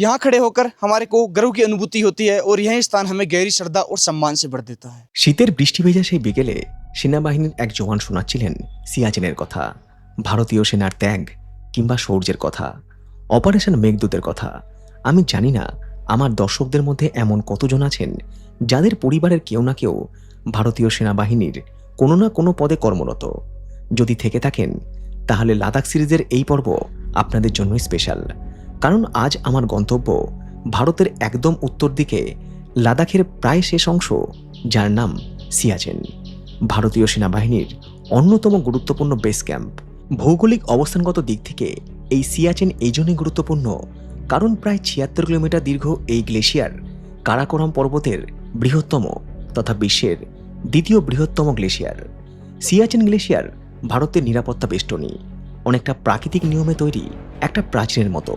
यहाँ खड़े होकर हमारे को गर्व की अनुभूति होती है और यही स्थान हमें गहरी श्रद्धा और सम्मान से भर देता है। শীতের বৃষ্টি ভেজা সেই বিকেলে সেনাবাহিনীর এক জওয়ান শোনাচ্ছিলেন সিয়াচেনের কথা, ভারতীয় সেনার ত্যাগ কিংবা শৌর্যের কথা, অপারেশন মেঘদূতের কথা। আমি জানি না আমার দর্শকদের মধ্যে এমন কতজন আছেন যাদের পরিবারের কেউ না কেউ ভারতীয় সেনাবাহিনীর কোনো না কোনো পদে কর্মরত। যদি থেকে থাকেন তাহলে লাদাখ সিরিজের এই পর্ব আপনাদের জন্যই স্পেশাল, কারণ আজ আমার গন্তব্য ভারতের একদম উত্তর দিকে লাদাখের প্রায় শেষ অংশ, যার নাম সিয়াচেন, ভারতীয় সেনাবাহিনীর অন্যতম গুরুত্বপূর্ণ বেস ক্যাম্প। ভৌগোলিক অবস্থানগত দিক থেকে এই সিয়াচেন এই জন্যই গুরুত্বপূর্ণ কারণ প্রায় ৭৬ কিলোমিটার দীর্ঘ এই গ্লেশিয়ার কারাকোরাম পর্বতের বৃহত্তম তথা বিশ্বের দ্বিতীয় বৃহত্তম গ্লেশিয়ার। সিয়াচেন গ্লেশিয়ার ভারতের নিরাপত্তা বেষ্টনী, অনেকটা প্রাকৃতিক নিয়মে তৈরি একটা প্রাচীরের মতো,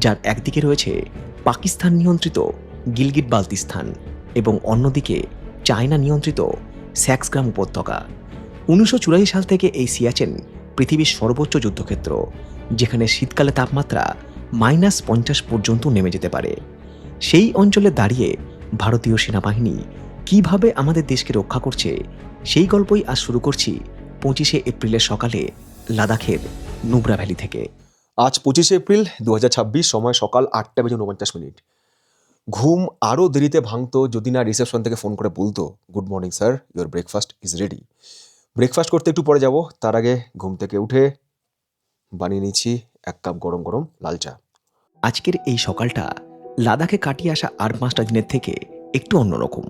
যার একদিকে রয়েছে পাকিস্তান নিয়ন্ত্রিত গিলগিট বালতিস্তান এবং অন্যদিকে চায়না নিয়ন্ত্রিত স্যাক্সগ্রাম উপত্যকা। ১৯৮৪ সাল থেকে এই সিয়াচেন পৃথিবীর সর্বোচ্চ যুদ্ধক্ষেত্র, যেখানে শীতকালে তাপমাত্রা -৫০ পর্যন্ত নেমে যেতে পারে। সেই অঞ্চলে দাঁড়িয়ে ভারতীয় সেনাবাহিনী কিভাবে আমাদের দেশকে রক্ষা করছে সেই গল্পই আজ শুরু করছি ২৫শে এপ্রিলের সকালে লাদাখের নুব্রা ভ্যালি থেকে। আজ ২৫শে এপ্রিল ২০২৬, সময় সকাল ৮টা বেজে ৪৯ মিনিট। ঘুম আরও দেরিতে ভাঙতো যদি না রিসেপশন থেকে ফোন করে বলতো, good morning sir, your breakfast is ready. Breakfast করতে একটু পরে যাব, তার আগে ঘুম থেকে উঠে বানিয়ে নিচ্ছি ১ কাপ গরম গরম লাল চা। আজকের এই সকালটা লাদাখে কাটিয়ে আসা ৮-৫টা দিনের থেকে একটু অন্যরকম।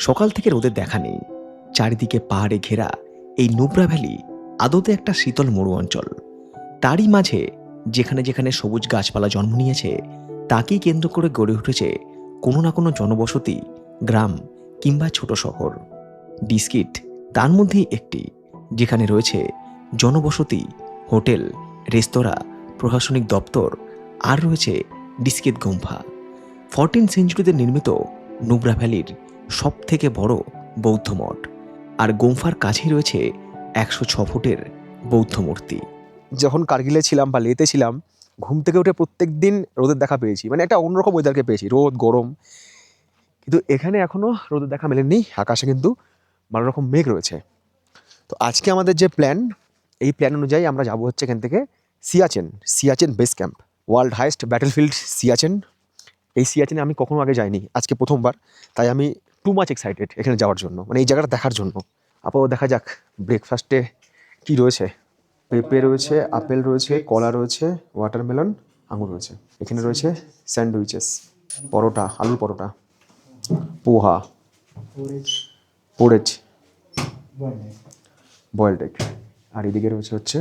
সকাল থেকে রোদের দেখা নেই, চারিদিকে পাহাড়ে ঘেরা এই নুব্রা ভ্যালি আদতে একটা শীতল মরু অঞ্চল। তারই মাঝে যেখানে যেখানে সবুজ গাছপালা জন্ম নিয়েছে তাকেই কেন্দ্র করে গড়ে উঠেছে কোনো না কোনো জনবসতি, গ্রাম কিংবা ছোট শহর। ডিস্কিট তার মধ্যেই একটি, যেখানে রয়েছে জনবসতি, হোটেল, রেস্তোরাঁ, প্রশাসনিক দপ্তর, আর রয়েছে ডিস্কিট গুম্ফা। 14 সেঞ্চুরিতে নির্মিত নুব্রা ভ্যালির সব থেকে বড় বৌদ্ধ মঠ, আর গুম্ফার কাছেই রয়েছে ১০৬ ফুটের বৌদ্ধ মূর্তি। যখন কার্গিলে ছিলাম বা লেতে ছিলাম, ঘুম থেকে উঠে প্রত্যেক দিন রোদের দেখা পেয়েছি, মানে একটা অন্যরকম ওয়েদারকে পেয়েছি, রোদ গরম। কিন্তু এখানে এখনও রোদের দেখা মেলেনি, আকাশে কিন্তু ভালো রকম মেঘ রয়েছে। তো আজকে আমাদের যে প্ল্যান, এই প্ল্যান অনুযায়ী আমরা যাব হচ্ছে এখান থেকে Siachen base camp, world highest battlefield Siachen. এই সিয়াচেনে আমি কখনো আগে যাইনি, আজকে প্রথমবার, তাই আমি টু মাচ এক্সাইটেড এখানে যাওয়ার জন্য, মানে এই জায়গাটা দেখার জন্য। আপাতত দেখা যাক ব্রেকফাস্টে কি রয়েছে। পেঁপে রয়েছে, আপেল রয়েছে, কলা রয়েছে, ওয়াটারমেলন, আঙুর রয়েছে। এখানে রয়েছে স্যান্ডউইচেস, পরোটা, আলুর পরোটা, পোহা, পোরেজ, বয়েলড এগ, আর এদিকে রয়েছে হচ্ছে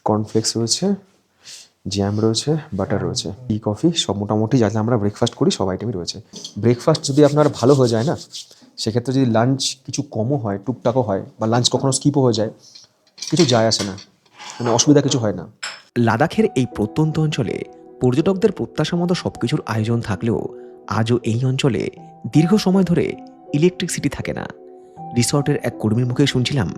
কর্নফ্লেক্স রয়েছে, জ্যাম রয়েছে, বাটার রয়েছে, টি, কফি, সব মোটামুটি যাতে আমরা ব্রেকফাস্ট করি সব আইটেমই রয়েছে। ব্রেকফাস্ট যদি আপনার ভালো হয়ে যায় না, সেক্ষেত্রে যদি লাঞ্চ কিছু কমও হয়, টুকটাকও হয়, বা লাঞ্চ কখনো স্কিপও হয়ে যায়, কিছু যায় আসে না, মানে অসুবিধা কিছু হয় না। লাদাখের এই প্রত্যন্ত অঞ্চলে পর্যটকদের প্রত্যাশা মতো সবকিছুর আয়োজন থাকলেও আজও এই অঞ্চলে দীর্ঘ সময় ধরে ইলেকট্রিসিটি থাকে না। রিসর্টের এক কর্মীর মুখে শুনছিলাম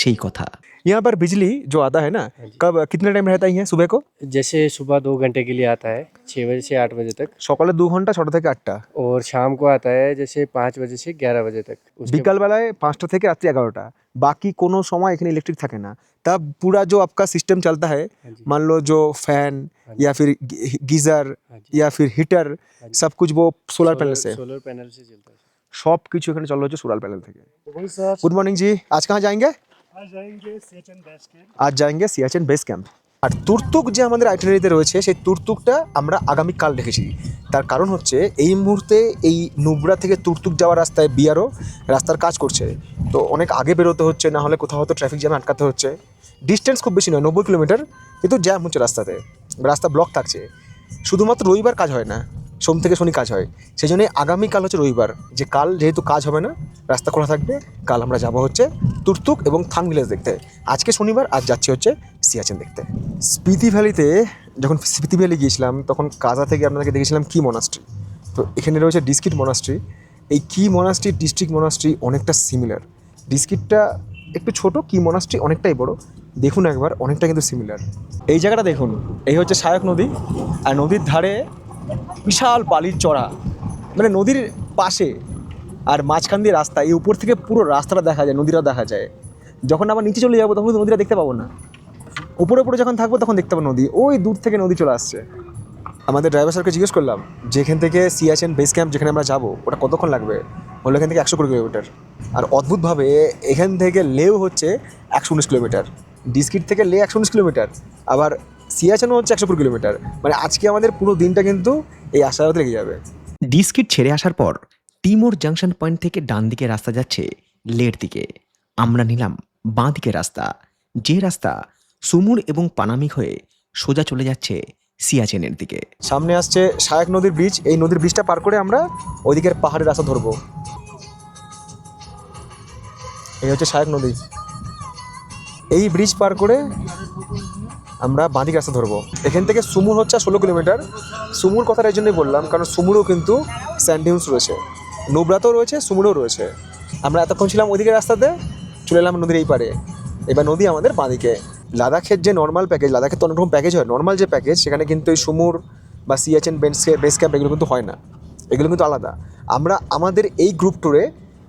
সেই কথা। यहाँ पर बिजली जो आता है ना, कब कितने टाइम रहता है सुबह को? जैसे सुबह 2 घंटे के लिए आता है 6 बजे से 8 बजे तक, সকালে 2 ঘন্টা 6টা থেকে 8টা, और शाम को आता है जैसे 5 बजे से 11 बजे तक। বিকালবেলায় 5টা থেকে রাত্রি 11টা। बाकी কোনো সময় এখানে इलेक्ट्रिक থাকে ना। तब पूरा जो आपका सिस्टम चलता है, मान लो जो फैन या फिर गीजर या फिर हीटर, सब कुछ वो सोलर पैनल से, सोलर पैनल से चलता है। সব কিছু এখানে চলে হচ্ছে সোলার প্যানেল থেকে। गुड मॉर्निंग जी, आज कहाँ जाएंगे? আজ যাएंगे সিয়াচেন বেস ক্যাম্প। আর তুর্তুক যে আমাদের আইটিনারিতে রয়েছে, সেই তুর্তুকটা আমরা আগামীকাল রেখেছি। তার কারণ হচ্ছে এই মুহূর্তে এই নুব্রা থেকে তুর্তুক যাওয়ার রাস্তায় বিআরও রাস্তার কাজ করছে, তো অনেক আগে বেরোতে হচ্ছে, না হলে কোথাও হয়তো ট্রাফিক জ্যামে আটকাতে হচ্ছে। ডিস্টেন্স খুব বেশি নয়, 90 কিলোমিটার, কিন্তু জ্যাম হচ্ছে রাস্তাতে, রাস্তা ব্লক থাকছে। শুধুমাত্র রবিবার কাজ হয় না, সোম থেকে শনি কাজ হয়। সেই জন্যই আগামীকাল হচ্ছে রবিবার, যে কাল যেহেতু কাজ হবে না, রাস্তা খোলা থাকবে, কাল আমরা যাবো হচ্ছে তুর্তুক এবং থাং ভিলেজ দেখতে। আজকে শনিবার, আজ যাচ্ছি হচ্ছে সিয়াচেন দেখতে। স্পিতি ভ্যালিতে যখন স্পিতি ভ্যালি গিয়েছিলাম, তখন কাজা থেকে আপনাদেরকে দেখেছিলাম কি মনাস্ট্রি। তো এখানে রয়েছে ডিস্কিট মনাস্ট্রি। এই কি মনাস্ট্রি, ডিস্ট্রিক্ট মনাস্ট্রি অনেকটা সিমিলার। ডিস্কিটটা একটু ছোট, কি মনাস্ট্রি অনেকটাই বড়, দেখুন একবার, অনেকটা কিন্তু সিমিলার। এই জায়গাটা দেখুন, এই হচ্ছে সহায়ক নদী, আর নদীর ধারে বিশাল বালির চড়া, মানে নদীর পাশে, আর মাঝখান দিয়ে রাস্তা, এই উপর থেকে পুরো রাস্তাটা দেখা যায়, নদীটা দেখা যায়। যখন আবার নিচে চলে যাবো তখন তো নদীটা দেখতে পাবো না, উপরে উপরে যখন থাকবো তখন দেখতে পাবো নদী, ওই দূর থেকে নদী চলে আসছে। আমাদের ড্রাইভার স্যারকে জিজ্ঞেস করলাম যে এখান থেকে সিয়াচেন বেস ক্যাম্প যেখানে আমরা যাবো ওটা কতক্ষণ লাগবে, বললো এখান থেকে 120 কিলোমিটার। আর অদ্ভুতভাবে এখান থেকে লেও হচ্ছে 119 কিলোমিটার, ডিস্কিট থেকে লে 119 কিলোমিটার, আবার সিয়াচেনও হচ্ছে 120 কিলোমিটার। মানে আজকে আমাদের পুরো দিনটা কিন্তু এই আশাবাদে লেগে যাবে। ডিস্কিট ছেড়ে আসার পর টিমোর জাংশন পয়েন্ট থেকে ডান দিকে রাস্তা যাচ্ছে লের দিকে। আমরা নিলাম বাঁ দিকে রাস্তা, যে রাস্তা সুমুর এবং পানামিক হয়ে সোজা চলে যাচ্ছে সিয়াচেনের দিকে। সামনে আসছে সহায়ক নদীর ব্রিজ, এই নদীর ব্রিজটা পার করে আমরা ওইদিকের পাহাড়ের রাস্তা ধরবো। এই হচ্ছে সহায়ক নদী, এই ব্রিজ পার করে আমরা বাঁদিক রাস্তা ধরবো। এখান থেকে সুমুর হচ্ছে 16 কিলোমিটার। সুমুর কথাটা এই জন্যই বললাম কারণ সুমুরও কিন্তু স্যান্ডিউন্স রয়েছে, নুব্রাতেও রয়েছে, সুমুরেও রয়েছে। আমরা এতক্ষণ ছিলাম ওইদিকে রাস্তাতে, চলে এলাম নদীর এই পারে, এবার নদী আমাদের বাঁদিকে। লাদাখের যে নর্মাল প্যাকেজ, লাদাখের তো অনেক রকম প্যাকেজ হয়, নর্মাল যে প্যাকেজ সেখানে কিন্তু এই সুমুর বা সিয়াচেন বেস ক্যাম্প এগুলো কিন্তু হয় না, এগুলো কিন্তু আলাদা। আমরা আমাদের এই গ্রুপ ট্যুরে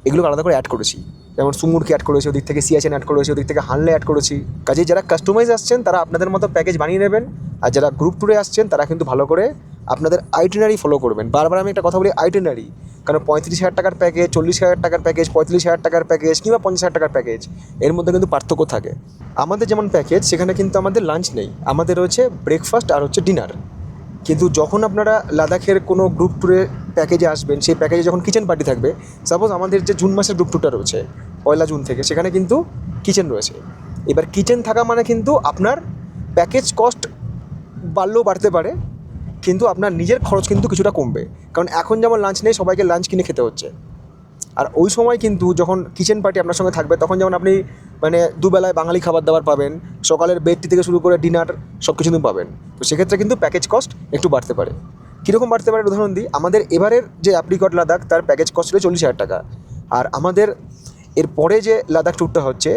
এগুলোকে আলাদা করে অ্যাড করেছি, যেমন সুমুরকে অ্যাড করেছি, ওদিক থেকে সিয়াচেন অ্যাড করেছি, ওদিক থেকে হানলে অ্যাড করেছি। কাজেই যারা কাস্টমাইজ আসছেন তারা আপনাদের মতো প্যাকেজ বানিয়ে নেবেন, আর যারা গ্রুপ ট্যুরে আসছেন তারা কিন্তু ভালো করে আপনাদের আইটিনারি ফলো করবেন। বারবার আমি একটা কথা বলি, আইটিনারি, কারণ 35,000 টাকার প্যাকেজ, 40,000 টাকার প্যাকেজ, 45,000 টাকার প্যাকেজ কিংবা 50,000 টাকার প্যাকেজ, এর মধ্যে কিন্তু পার্থক্য থাকে। আমাদের যেমন প্যাকেজ সেখানে কিন্তু আমাদের লাঞ্চ নেই, আমাদের রয়েছে ব্রেকফাস্ট আর হচ্ছে ডিনার। কিন্তু যখন আপনারা লাদাখের কোনো গ্রুপ ট্যুরে প্যাকেজে আসবেন, সেই প্যাকেজে যখন কিচেন পার্টি থাকবে, সাপোজ আমাদের যে জুন মাসের গ্রুপ ট্যুরটা রয়েছে 1 জুন থেকে, সেখানে কিন্তু কিচেন রয়েছে। এবার কিচেন থাকা মানে কিন্তু আপনার প্যাকেজ কস্ট বাড়লেও বাড়তে পারে, কিন্তু আপনার নিজের খরচ কিন্তু কিছুটা কমবে, কারণ এখন যেমন লাঞ্চ নেই, সবাইকে লাঞ্চ কিনে খেতে হচ্ছে। আর ওই সময় কিন্তু যখন কিচেন পার্টি আপনার সঙ্গে থাকবে তখন যেমন আপনি মানে দুবেলায় বাঙালি খাবার দাবার পাবেন, সকালের বেডটি থেকে শুরু করে ডিনার সব কিছু কিন্তু পাবেন। তো সেক্ষেত্রে কিন্তু প্যাকেজ কস্ট একটু বাড়তে পারে। কীরকম বাড়তে পারে উদাহরণ দিই, আমাদের এবারের যে অ্যাপ্রিকট লাদাখ তার প্যাকেজ কস্ট ছিল 40,000 টাকা, আর আমাদের এর পরে যে লাদাখ ট্যুরটা হচ্ছে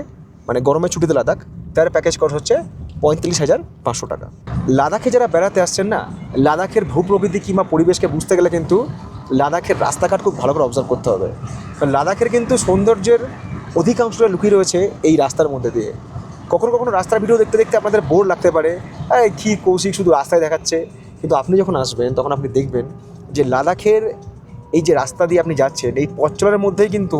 মানে গরমের ছুটিতে লাদাখ, তার প্যাকেজ কস্ট হচ্ছে 35,500 টাকা। লাদাখে যারা বেড়াতে আসছেন না, লাদাখের ভূপ্রকৃতি কিংবা পরিবেশকে বুঝতে গেলে কিন্তু লাদাখের রাস্তাঘাট খুব ভালো করে অবজার্ভ করতে হবে, কারণ লাদাখের কিন্তু সৌন্দর্যের অধিকাংশটা লুকিয়ে রয়েছে এই রাস্তার মধ্যে দিয়ে। কখনো কখনো রাস্তার ভিডিও দেখতে দেখতে আপনাদের বোর লাগতে পারে, এই কী কৌশিক শুধু রাস্তায় দেখাচ্ছে, কিন্তু আপনি যখন আসবেন তখন আপনি দেখবেন যে লাদাখের এই যে রাস্তা দিয়ে আপনি যাচ্ছেন, এই পথ চলার মধ্যেই কিন্তু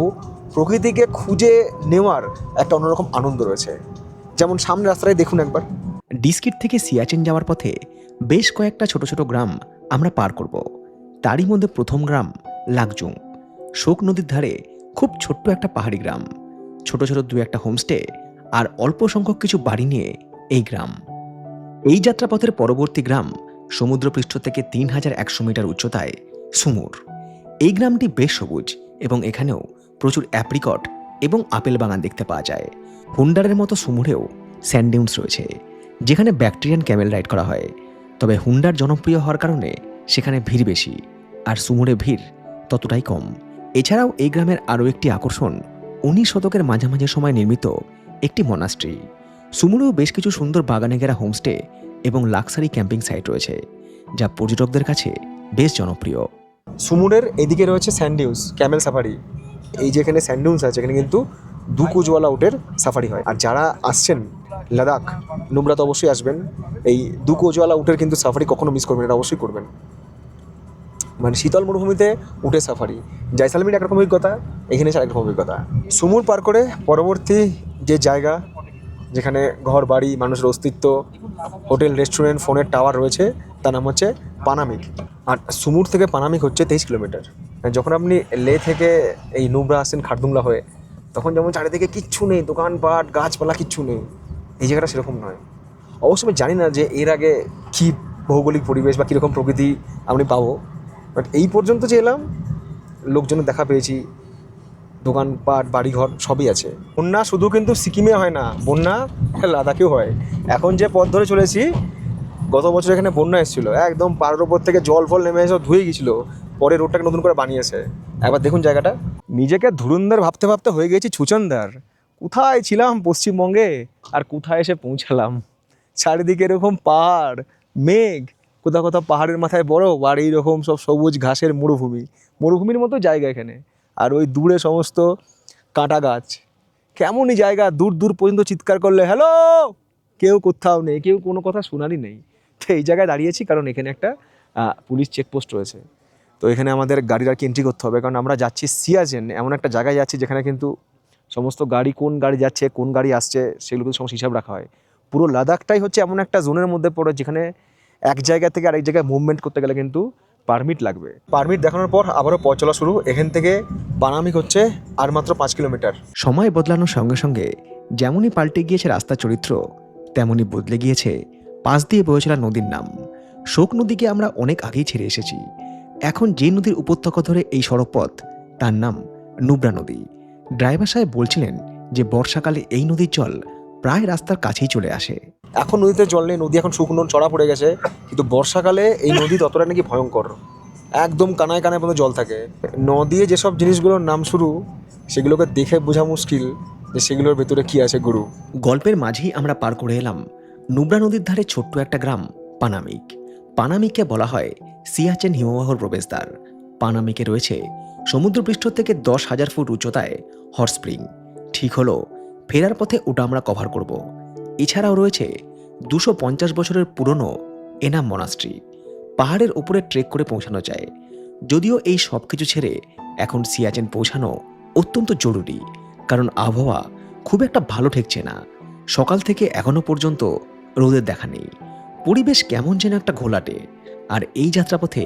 প্রকৃতিকে খুঁজে নেওয়ার একটা অন্যরকম আনন্দ রয়েছে। যেমন সামনে রাস্তাটাই দেখুন একবার। ডিস্কিট থেকে সিয়াচেন যাওয়ার পথে বেশ কয়েকটা ছোট ছোট গ্রাম আমরা পার করব। তারই মধ্যে প্রথম গ্রাম লাকজুং, শোক নদীর ধারে খুব ছোট্ট একটা পাহাড়ি গ্রাম, ছোট ছোট 2-1টা হোমস্টে আর অল্প সংখ্যক কিছু বাড়ি নিয়ে এই গ্রাম। এই যাত্রাপথের পরবর্তী গ্রাম সমুদ্রপৃষ্ঠ থেকে 3,100 মিটার উচ্চতায় সুমুর। এই গ্রামটি বেশ সবুজ এবং এখানেও প্রচুর অ্যাপ্রিকট এবং আপেল বাগান দেখতে পাওয়া যায়। হুন্ডারের মতো সুমুরেও স্যান্ডিউন্স রয়েছে, যেখানে ব্যাকটেরিয়ান ক্যামেল রাইড করা হয়। তবে হুন্ডার জনপ্রিয় হওয়ার কারণে সেখানে ভিড় বেশি, আর সুমুরে ভিড় ততটাই কম। এছাড়াও এই গ্রামের আরও একটি আকর্ষণ 19 শতকের মাঝামাঝি সময় নির্মিত একটি মনাস্ট্রি। সুমুরেও বেশ কিছু সুন্দর বাগানে ঘেরা হোমস্টে এবং লাক্সারি ক্যাম্পিং সাইট রয়েছে, যা পর্যটকদের কাছে বেশ জনপ্রিয়। সুমুরের এদিকে রয়েছে স্যান্ডিউন্স ক্যামেল সাফারি। এই যেখানে স্যান্ডিউন্স আছে এখানে কিন্তু দুকুজওয়ালা উটের সাফারি হয়। আর যারা আসছেন লাদাখ, নুব্রা তো অবশ্যই আসবেন, এই দুকুজওয়ালা উটের কিন্তু সাফারি কখনো মিস করবেন, এটা অবশ্যই করবেন। মানে শীতল মরুভূমিতে উটের সাফারি, জয়সালমীর একরকম অভিজ্ঞতা, এখানে এসে একরকম অভিজ্ঞতা। সুমুর পার করে পরবর্তী যে জায়গা যেখানে ঘর বাড়ি, মানুষের অস্তিত্ব, হোটেল, রেস্টুরেন্ট, ফোনের টাওয়ার রয়েছে, তার নাম হচ্ছে পানামিক। আর সুমুর থেকে পানামিক হচ্ছে 23 কিলোমিটার। যখন আপনি লে থেকে এই নুব্রা আসছেন খারদুংলা হয়ে, তখন যেমন চারিদিকে কিচ্ছু নেই, দোকানপাট, গাছপালা কিচ্ছু নেই, এই জায়গাটা সেরকম নয়। অবশ্য আমি জানি না যে এর আগে কী ভৌগোলিক পরিবেশ বা কীরকম প্রকৃতি আমি পাবো, বাট এই পর্যন্ত যে এলাম লোকজনের দেখা পেয়েছি, দোকানপাট, বাড়িঘর সবই আছে। বন্যা শুধু কিন্তু সিকিমে হয় না, বন্যা লাদাখেও হয়। এখন যে পথ ধরে চলেছি, গত বছর এখানে বন্যা এসেছিলো, একদম পাহাড়ের ওপর থেকে জল ফল নেমে এসে ধুয়ে গিয়েছিলো, পরে রোডটাকে নতুন করে বানিয়েছে। একবার দেখুন জায়গাটা। নিজেকে ধুরন্ধর ভাবতে ভাবতে হয়ে গেছি ছুচনদার। কোথায় ছিলাম পশ্চিমবঙ্গে আর কোথায় এসে পৌঁছালাম। চারিদিকে এরকম পাহাড়, মেঘ, কোথাও কোথাও পাহাড়ের মাথায় বরফ, আর এইরকম সব সবুজ ঘাসের মরুভূমির মতো জায়গা এখানে। আর ওই দূরে সমস্ত কাঁটা গাছ, কেমনই জায়গা, দূর দূর পর্যন্ত চিৎকার করলে হ্যালো, কেউ কোথাও নেই, কেউ কোনো কথা শোনারই নেই। তো এই জায়গায় দাঁড়িয়েছি কারণ এখানে একটা পুলিশ চেকপোস্ট রয়েছে। তো এখানে আমাদের গাড়ির আর কি এন্ট্রি করতে হবে, কারণ আমরা যাচ্ছি সিয়াচেন, এমন একটা জায়গায় যাচ্ছি যেখানে কিন্তু সমস্ত গাড়ি, কোন গাড়ি যাচ্ছে, কোন গাড়ি আসছে, সেগুলো কিন্তু সমস্ত হিসাব রাখা হয়। পুরো লাদাখটাই হচ্ছে এমন একটা জোনের মধ্যে পড়ে যেখানে এক জায়গা থেকে আরেক জায়গায় মুভমেন্ট করতে গেলে কিন্তু পারমিট লাগবে। পারমিট দেখানোর পর আবারও পথ চলা শুরু। এখান থেকে পানামিক হচ্ছে আর মাত্র 5 কিলোমিটার। সময় বদলানোর সঙ্গে সঙ্গে যেমনই পাল্টে গিয়েছে রাস্তার চরিত্র, তেমনই বদলে গিয়েছে পাশ দিয়ে বয়ে চলা নদীর নাম। শোক নদীকে আমরা অনেক আগেই ছেড়ে এসেছি। এখন যে নদীর উপত্যকা ধরে এই সড়ক পথ, তার নাম নুব্রা নদী। ড্রাইভার সাহেব বলছিলেন যে বর্ষাকালে এই নদীর জল প্রায় রাস্তার কাছেই চলে আসে। এখন নদীতে জল নেই, নদী এখন শুকনো চড়া পড়ে গেছে, কিন্তু বর্ষাকালে এই নদী ততটা নাকি ভয়ঙ্কর, একদম কানায় কানায় পর্যন্ত জল থাকে। নদী যেসব জিনিসগুলোর নাম শুরু, সেগুলোকে দেখে বোঝা মুশকিল যে সেগুলোর ভেতরে কি আছে গুরু। গল্পের মাঝেই আমরা পার করে এলাম নুব্রা নদীর ধারে ছোট্ট একটা গ্রাম পানামিক। পানামিককে বলা হয় সিয়াচেন হিমবাহর প্রবেশদ্বার। পানামিকে রয়েছে সমুদ্রপৃষ্ঠ থেকে 10,000 ফুট উচ্চতায় হট স্প্রিং। ঠিক হলো ফেরার পথে ওটা আমরা কভার করব। এছাড়াও রয়েছে 250 বছরের পুরনো এনাম মনাস্ট্রি। পাহাড়ের উপরে ট্রেক করে পৌঁছানো যায়। যদিও এই সব কিছু ছেড়ে এখন সিয়াচেন পৌঁছানো অত্যন্ত জরুরি, কারণ আবহাওয়া খুব একটা ভালো ঠেকছে না। সকাল থেকে এখনো পর্যন্ত রোদের দেখা নেই। পরিবেশ কেমন যেন একটা ঘোলাটে। আর এই যাত্রাপথে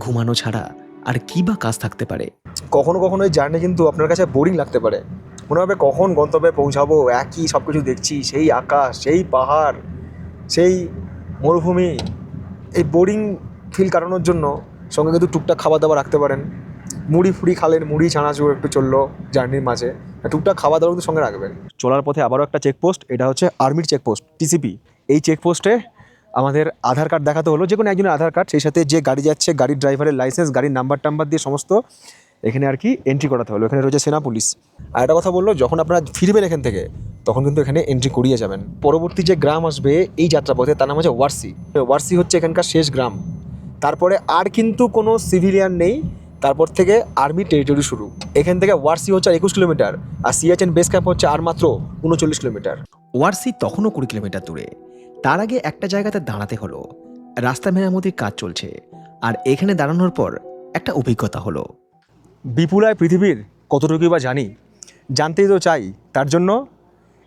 ঘুমানো ছাড়া আর কি বা কাজ থাকতে পারে। কখনো কখনো এই জার্নি কিন্তু আপনার কাছে বোরিং লাগতে পারে, মনে হবে কখন গন্তব্যে পৌঁছাবো, একই সব কিছু দেখছি, সেই আকাশ, সেই পাহাড়, সেই মরুভূমি। এই বোরিং ফিল কাটানোর জন্য সঙ্গে কিন্তু টুকটাক খাবার দাবার রাখতে পারেন। মুড়ি ফুড়ি খালেন, মুড়ি চানাচুর একটু চললো জার্নির মাঝে, টুকটাক খাবার দাবার কিন্তু সঙ্গে রাখবেন। চলার পথে আবারও একটা চেকপোস্ট, এটা হচ্ছে আর্মির চেকপোস্ট, টিসিপি। এই চেকপোস্টে আমাদের আধার কার্ড দেখাতে হলো, যে কোনো একজনের আধার কার্ড, সেই সাথে যে গাড়ি যাচ্ছে, গাড়ির ড্রাইভারের লাইসেন্স, গাড়ির নাম্বার টাম্বার দিয়ে সমস্ত এখানে আর কি এন্ট্রি করাতে হলো। এখানে রয়েছে সেনা পুলিশ। আর একটা কথা বললো, যখন আপনারা ফিরবেন এখান থেকে তখন কিন্তু এখানে এন্ট্রি করিয়ে যাবেন। পরবর্তী যে গ্রাম আসবে এই যাত্রাপথে, তার নাম হচ্ছে ওয়ারসি। ওয়ারসি হচ্ছে এখানকার শেষ গ্রাম। তারপরে আর কিন্তু কোনো সিভিলিয়ান নেই, তারপর থেকে আর্মি টেরিটরি শুরু। এখান থেকে ওয়ারসি হচ্ছে 21 কিলোমিটার, আর সিয়াচেন বেস ক্যাম্প হচ্ছে আর মাত্র 39 কিলোমিটার। ওয়ারসি তখনও 20 কিলোমিটার দূরে। তার আগে একটা জায়গাতে দাঁড়াতে হলো। রাস্তা মেরামতির কাজ চলছে, আর এখানে দাঁড়ানোর পর একটা অভিজ্ঞতা হলো। বিপুলায় পৃথিবীর কতটুকুই বা জানি, জানতেই তো চাই, তার জন্য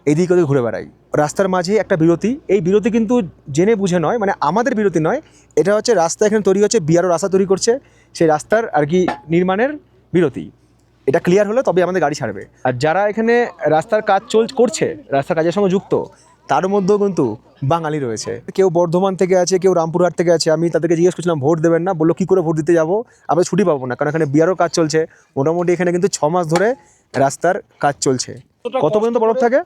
এদিক ওদিক ঘুরে বেড়াই। রাস্তার মাঝে একটা বিরতি, এই বিরতি কিন্তু জেনে বুঝে নয়, মানে আমাদের বিরতি নয়, এটা হচ্ছে রাস্তা এখানে তৈরি হচ্ছে, বিআরও রাস্তা তৈরি করছে, সেই রাস্তার আর কি নির্মাণের বিরতি। এটা ক্লিয়ার হলে তবে আমাদের গাড়ি ছাড়বে। আর যারা এখানে রাস্তার কাজ করছে, রাস্তার কাজের সঙ্গে যুক্ত, তার মধ্যেও কিন্তু বাঙালি রয়েছে। কেউ বর্ধমান থেকে আছে, কেউ রামপুরহাট থেকে আছে। আমি তাদেরকে জিজ্ঞেস করছিলাম ভোট দেবেন না, বললো কী করে ভোট দিতে যাবো, আমরা ছুটি পাবো না, কারণ এখানে বিআরও কাজ চলছে। মোটামুটি এখানে কিন্তু 6 মাস ধরে রাস্তার কাজ চলছে। কত পর্যন্ত বরফ থাকে?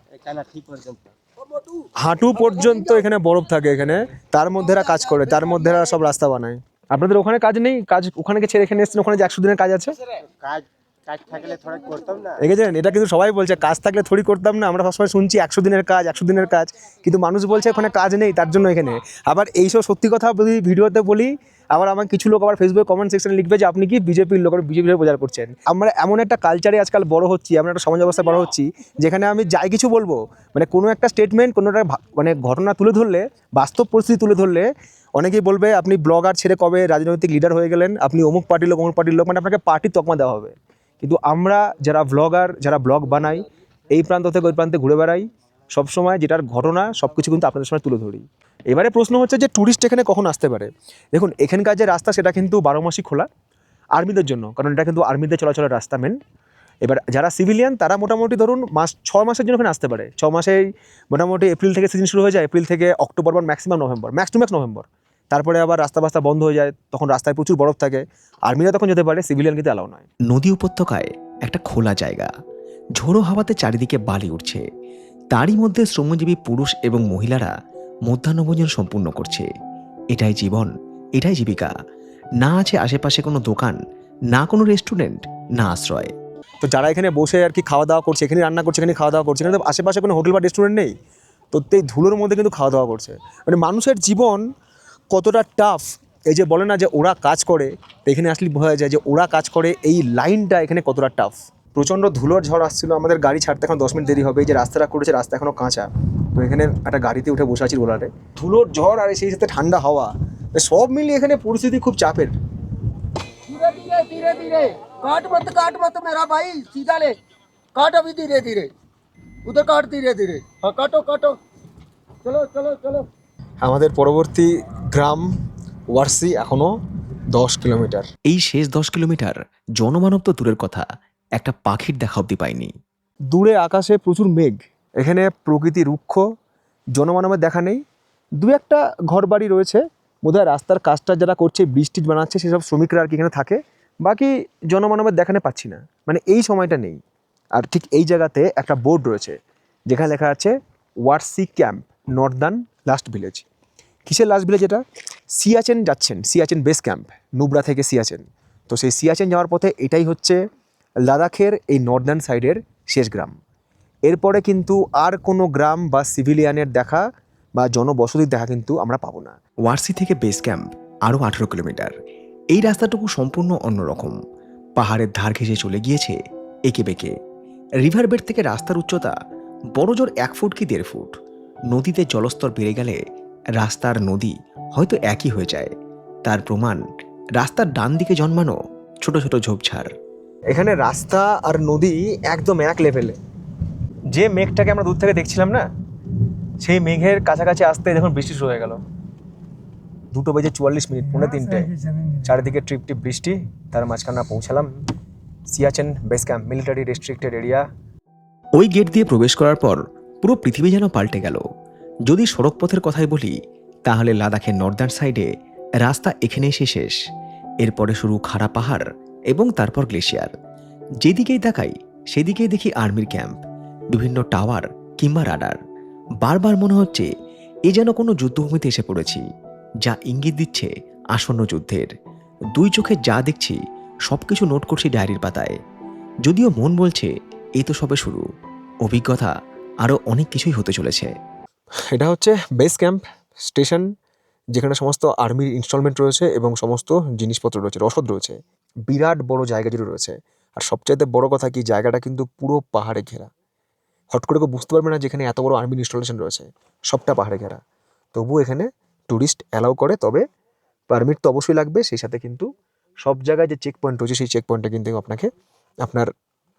হাঁটু পর্যন্ত এখানে বরফ থাকে এখানে, তার মধ্যে এরা কাজ করে, তার মধ্যে এরা সব রাস্তা বানায়। আপনাদের ওখানে কাজ নেই? কাজ ওখানে ছেড়ে এখানে এসেছেন, ওখানে যে 100 দিনের কাজ আছে। দেখেছেন, এটা কিন্তু সবাই বলছে কাজ থাকলে থোড়ি করতাম না। আমরা সবসময় শুনছি 100 দিনের কাজ, 100 দিনের কাজ, কিন্তু মানুষ বলছে ওখানে কাজ নেই, তার জন্য এখানে। আবার এইসব সত্যি কথা যদি ভিডিওতে বলি, আবার আমার কিছু লোক আবার ফেসবুকে কমেন্ট সেকশনে লিখবে যে আপনি কি বিজেপির লোক, বিজেপির প্রচার করছেন। আমরা এমন একটা কালচারে আজকাল বড় হচ্ছি, আমরা একটা সমাজ ব্যবস্থায় বড় হচ্ছি, যেখানে আমি যাই কিছু বলবো, মানে কোনো একটা স্টেটমেন্ট, কোনো একটা মানে ঘটনা তুলে ধরলে, বাস্তব পরিস্থিতি তুলে ধরলে, অনেকেই বলবে আপনি ব্লগার ছেড়ে কবে রাজনৈতিক লিডার হয়ে গেলেন, আপনি অমুক পার্টির লোক, অমুক পার্টির লোক, মানে আপনাকে পার্টির তকমা দেওয়া হবে। কিন্তু আমরা যারা ব্লগার, যারা ব্লগ বানাই, এই প্রান্ত থেকে ওই প্রান্তে ঘুরে বেড়াই, সবসময় যেটার ঘটনা সব কিছু কিন্তু আপনাদের সময় তুলে ধরি। এবারে প্রশ্ন হচ্ছে যে ট্যুরিস্ট এখানে কখন আসতে পারে। দেখুন, এখানকার যে রাস্তা সেটা কিন্তু 12 মাসই খোলা আর্মিদের জন্য, কারণ এটা কিন্তু আর্মিদের চলাচলের রাস্তা মেন। এবার যারা সিভিলিয়ান তারা মোটামুটি ধরুন 6 মাসের জন্য এখানে আসতে পারে। 6 মাসেই মোটামুটি এপ্রিল থেকে সিজন শুরু হয়ে যায়, এপ্রিল থেকে অক্টোবর বা maximum November, max to max November. তারপরে আবার রাস্তা বন্ধ হয়ে যায়, তখন রাস্তায় প্রচুর বরফ থাকে, আর্মিরা তখন যেতে পারে, সিভিলিয়ান কিন্তু অ্যালাউ নয়। নদী উপত্যকায় একটা খোলা জায়গা, ঝোড়ো হাওয়াতে চারিদিকে বালি উঠছে। তারই মধ্যে শ্রমজীবী পুরুষ এবং মহিলারা মধ্যাহ্নভোজন সম্পূর্ণ করছে। এটাই জীবন, এটাই জীবিকা। না আছে আশেপাশে কোনো দোকান, না কোনো রেস্টুরেন্ট, না আশ্রয়। তো যারা এখানে বসে আর কি খাওয়া দাওয়া করছে, এখানে রান্না করছে, এখানে খাওয়া দাওয়া করছে, এখানে তো আশেপাশে কোনো হোটেল বা রেস্টুরেন্ট নেই, তো এই ধুলোর মধ্যে কিন্তু খাওয়া দাওয়া করছে। মানে মানুষের জীবন কতটা টাফ, এই যে বলে না যে ওরা কাজ করে, তো এখানে আসলে বোঝা যায় যে ওরা কাজ করে, এই লাইনটা এখানে কতটা টাফ। প্রচণ্ড ধুলোর ঝড় আসছিল, আমাদের গাড়ি ছাড়তে এখন 10 মিনিট দেরি হবে। এই যে রাস্তাটা করেছে, রাস্তা এখনও কাঁচা, তো এখানে একটা গাড়িতে উঠে বসে আছি রোলারে। ধুলোর ঝড় আর সেই সাথে ঠান্ডা হাওয়া, সব মিলিয়ে এখানে পরিস্থিতি খুব চাপের। धीरे धीरे धीरे धीरे काट मत मेरा भाई, सीधा ले, काट अभी धीरे धीरे, उधर काट धीरे धीरे, हाँ काटो काटो, चलो चलो चलो। আমাদের পরবর্তী গ্রাম ওয়ারসি, এখনও 10 কিলোমিটার। এই শেষ 10 কিলোমিটার জনমানব তো দূরের কথা, একটা পাখির দেখা অব্দি পাইনি। দূরে আকাশে প্রচুর মেঘ, এখানে প্রকৃতি রুক্ষ, জনমানবের দেখা নেই। দু একটা ঘরবাড়ি রয়েছে, বোধহয় রাস্তার কাজটা যারা করছে, বৃষ্টি বানাচ্ছে, সেসব শ্রমিকরা আর কি এখানে থাকে। বাকি জনমানবের দেখানে পাচ্ছি না, মানে এই সময়টা নেই। আর ঠিক এই জায়গাতে একটা বোর্ড রয়েছে যেখানে লেখা আছে Warsi camp, Northern last village. কিসের লাস্ট ভিলেজ এটা? সিয়াচেন যাচ্ছেন, সিয়াচেন বেস ক্যাম্প, নুব্রা থেকে সিয়াচেন। তো সেই সিয়াচেন যাওয়ার পথে এটাই হচ্ছে লাদাখের এই নর্দার্ন সাইডের শেষ গ্রাম। এরপরে কিন্তু আর কোনো গ্রাম বা সিভিলিয়ানের দেখা বা জনবসতির দেখা কিন্তু আমরা পাবো না। ওয়ারসি থেকে বেস ক্যাম্প আরও 18 কিলোমিটার। এই রাস্তাটুকু সম্পূর্ণ অন্যরকম, পাহাড়ের ধার ঘেঁষে চলে গিয়েছে এঁকে বেঁকে। রিভার বেড থেকে রাস্তার উচ্চতা বড়জোর 1 ফুট কি 1.5 ফুট। নদীতে জলস্তর বেড়ে গেলে রাস্তার নদী হয়তো একই হয়ে যায়। তার প্রমাণ রাস্তার ডান দিকে জন্মানো ছোট ছোট ঝোপঝাড়। এখানে রাস্তা আর নদী একদম এক লেভেলে। যে মেঘটাকে আমরা দূর থেকে দেখছিলাম না, সেই মেঘের কাছাকাছি আসতে দেখুন বৃষ্টি শুরু হয়ে গেল। 2:44, 3:45, চারিদিকে টিপ টিপ বৃষ্টি। তার মাঝখানে পৌঁছালাম Siachen base camp, military restricted area. ওই গেট দিয়ে প্রবেশ করার পর পুরো পৃথিবী যেন পাল্টে গেল। যদি সড়ক পথের কথাই বলি, তাহলে লাদাখের নর্দার্ন সাইডে রাস্তা এখানে এসে শেষ। এরপরে শুরু খাড়া পাহাড় এবং তারপর গ্লেশিয়ার। যেদিকেই তাকাই সেদিকেই দেখি আর্মির ক্যাম্প, বিভিন্ন টাওয়ার কিংবা রাডার। বারবার মনে হচ্ছে এ যেন কোনো যুদ্ধভূমিতে এসে পড়েছি, যা ইঙ্গিত দিচ্ছে আসন্ন যুদ্ধের। দুই চোখে যা দেখছি সবকিছু নোট করছি ডায়েরির পাতায়। যদিও মন বলছে এই তো সবে শুরু, অভিজ্ঞতা আরও অনেক কিছুই হতে চলেছে। এটা হচ্ছে বেস ক্যাম্প স্টেশন, যেখানে সমস্ত আর্মির ইনস্টলমেন্ট রয়েছে এবং সমস্ত জিনিসপত্র রয়েছে, রসদ রয়েছে। বিরাট বড় জায়গা জুড়ে রয়েছে। আর সবচাইতে বড় কথা কি, জায়গাটা কিন্তু পুরো পাহাড়ে ঘেরা। হট করে কেউ বুঝতে পারবে না যেখানে এত বড় আর্মির ইনস্টলেশন রয়েছে, সবটা পাহাড়ে ঘেরা। তবুও এখানে ট্যুরিস্ট অ্যালাউ করে, তবে পারমিট তো অবশ্যই লাগবে। সেই সাথে কিন্তু সব জায়গায় যে চেক পয়েন্ট রয়েছে, সেই চেক পয়েন্টে কিন্তু আপনাকে আপনার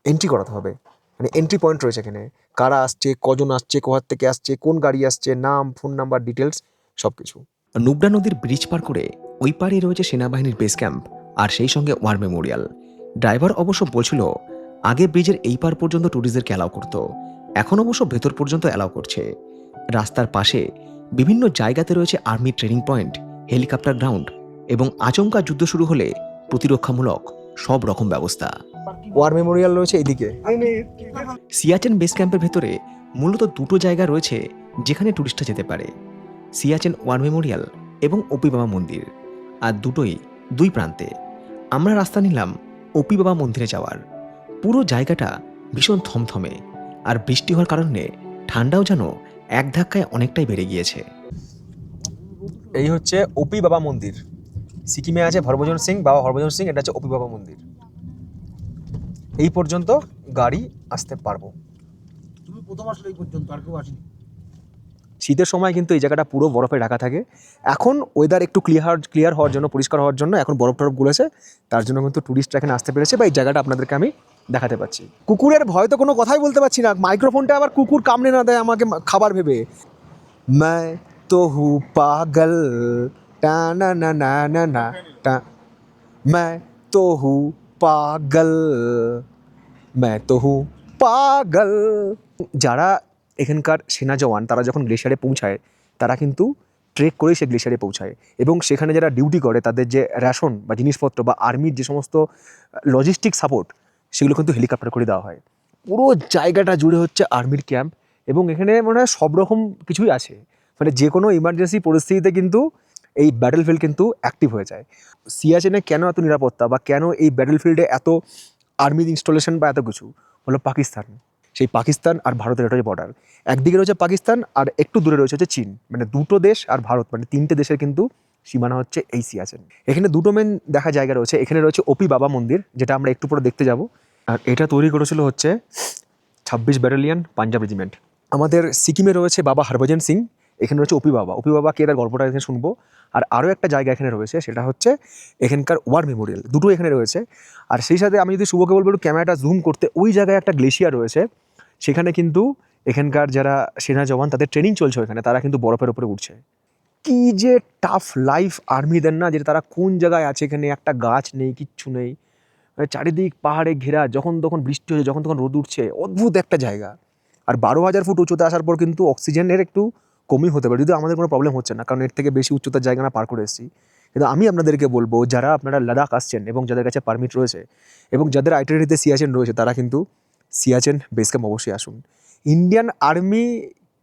এন্ট্রি করাতে হবে। মানে এন্ট্রি পয়েন্ট রয়েছে এখানে, কারা আসছে, কজন আসছে, কোথার থেকে আসছে, কোন গাড়ি আসছে, নাম, ফোন নাম্বার, ডিটেলস সব কিছু। নুব্রা নদীর ব্রিজ পার করে ওই পারে রয়েছে সেনাবাহিনীর বেস ক্যাম্প আর সেই সঙ্গে ওয়ার মেমোরিয়াল। ড্রাইভার অবশ্য বলছিল আগে ব্রিজের এই পার পর্যন্ত ট্যুরিস্টদেরকে অ্যালাউ করতো, এখন অবশ্য ভেতর পর্যন্ত অ্যালাউ করছে। রাস্তার পাশে বিভিন্ন জায়গাতে রয়েছে army training point, helicopter ground এবং আচমকা যুদ্ধ শুরু হলে প্রতিরক্ষামূলক সব রকম ব্যবস্থা। ওয়ার মেমোরিয়াল রয়েছে এইদিকে। সিয়াচেন বেস ক্যাম্পের ভেতরে মূলত দুটো জায়গা রয়েছে যেখানে ট্যুরিস্টরা যেতে পারে, সিয়াচেন ওয়ার মেমোরিয়াল এবং ওপি বাবা মন্দির। আর দুটোই দুই প্রান্তে। আমরা রাস্তা নিলাম ওপি বাবা মন্দিরে যাওয়ার। পুরো জায়গাটা ভীষণ থমথমে, আর বৃষ্টি হওয়ার কারণে ঠান্ডাও যেন এক ধাক্কায় অনেকটাই বেড়ে গিয়েছে। এই হচ্ছে ওপি বাবা মন্দির। সিকিমে আছে হরভজন সিং, বাবা হরভজন সিং, এটা হচ্ছে ওপি বাবা মন্দির। এই পর্যন্ত গাড়ি আসতে পারবো। তুমি প্রথম আসলে এই পর্যন্ত, আর কেউ আসেনি। শীতের সময় কিন্তু এই জায়গাটা পুরো বরফে ঢাকা থাকে। এখন ওয়েদার একটু ক্লিয়ার হওয়ার জন্য, পরিষ্কার হওয়ার জন্য এখন বরফ টরফ গুলেছে, তার জন্য কিন্তু ট্যুরিস্টরা এখানে আসতে পেরেছে বা এই জায়গাটা আপনাদেরকে আমি দেখাতে পাচ্ছি। কুকুরের ভয় তো কোনো কথাই বলতে পারছি না, মাইক্রোফোনটা আবার কুকুর কামড়ে না দেয় আমাকে খাবার ভেবে। मैं तो हूँ पागल, टा ना ना ना ना ना टा, मैं तो हूँ पागल, मैं तो हूँ पागल। যারা এখানকার সেনা জওয়ান, তারা যখন গ্লেশিয়ারে পৌঁছায়, তারা কিন্তু ট্রেক করেই সে গ্লেশিয়ারে পৌঁছায়। এবং সেখানে যারা ডিউটি করে, তাদের যে রেশন বা জিনিসপত্র বা আর্মির যে সমস্ত লজিস্টিক সাপোর্ট, সেগুলো কিন্তু হেলিকপ্টার করে দেওয়া হয়। পুরো জায়গাটা জুড়ে হচ্ছে আর্মির ক্যাম্প, এবং এখানে মনে হয় সব রকম কিছুই আছে। মানে যে কোনো ইমার্জেন্সি পরিস্থিতিতে কিন্তু এই ব্যাটেলফিল্ড কিন্তু অ্যাক্টিভ হয়ে যায়। সিয়াচেনে কেন এত নিরাপত্তা বা কেন এই ব্যাটেলফিল্ডে এত আর্মি ইনস্টলেশন বা এত কিছু হলো পাকিস্তান। সেই পাকিস্তান আর ভারতের এটা হচ্ছে বর্ডার। একদিকে রয়েছে পাকিস্তান আর একটু দূরে রয়েছে হচ্ছে চীন, মানে দুটো দেশ আর ভারত, মানে তিনটে দেশের কিন্তু সীমানা হচ্ছে এই সিয়াচেন। এখানে দুটো মেন দেখা জায়গা রয়েছে। এখানে রয়েছে ওপি বাবা মন্দির, যেটা আমরা একটু পরে দেখতে যাব। আর এটা তৈরি করেছিল হচ্ছে 26 ব্যাটালিয়ন পাঞ্জাব রেজিমেন্ট। আমাদের সিকিমে রয়েছে বাবা হরভজন সিং, এখানে রয়েছে ওপি বাবা। ওপি বাবা কে, তার গল্পটা এখানে শুনবো। আর আরও একটা জায়গা এখানে রয়েছে, সেটা হচ্ছে এখানকার ওয়ার মেমোরিয়াল, দুটো এখানে রয়েছে। আর সেই সাথে আমি যদি শুভকে বলবো একটু ক্যামেরাটা জুম করতে, ওই জায়গায় একটা গ্লেশিয়ার রয়েছে, সেখানে কিন্তু এখানকার যারা সেনা জওয়ান তাদের ট্রেনিং চলছে ওখানে, তারা কিন্তু বরফের উপরে উঠছে। কি যে টাফ লাইফ আর্মিদের না, যে তারা কোন জায়গায় আছে, এখানে একটা গাছ নেই, কিচ্ছু নেই, মানে চারিদিক পাহাড়ে ঘেরা, যখন তখন বৃষ্টি হচ্ছে, যখন তখন রোদ উঠছে, অদ্ভুত একটা জায়গা। আর 12,000 ফুট উচ্চতা আসার পর কিন্তু অক্সিজেনের একটু কমই হতে পারে, যদিও আমাদের কোনো প্রবলেম হচ্ছে না, কারণ এর থেকে বেশি উচ্চতার জায়গা আমরা পার করে এসেছি। কিন্তু আমি আপনাদেরকে বলবো, যারা আপনারা লাদাখ আসছেন এবং যাদের কাছে পারমিট রয়েছে এবং যাদের আইটিনারিতে সিয়াচেন রয়েছে, তারা কিন্তু সিয়াচেন বেস ক্যাম্প অবশ্যই আসুন। ইন্ডিয়ান আর্মি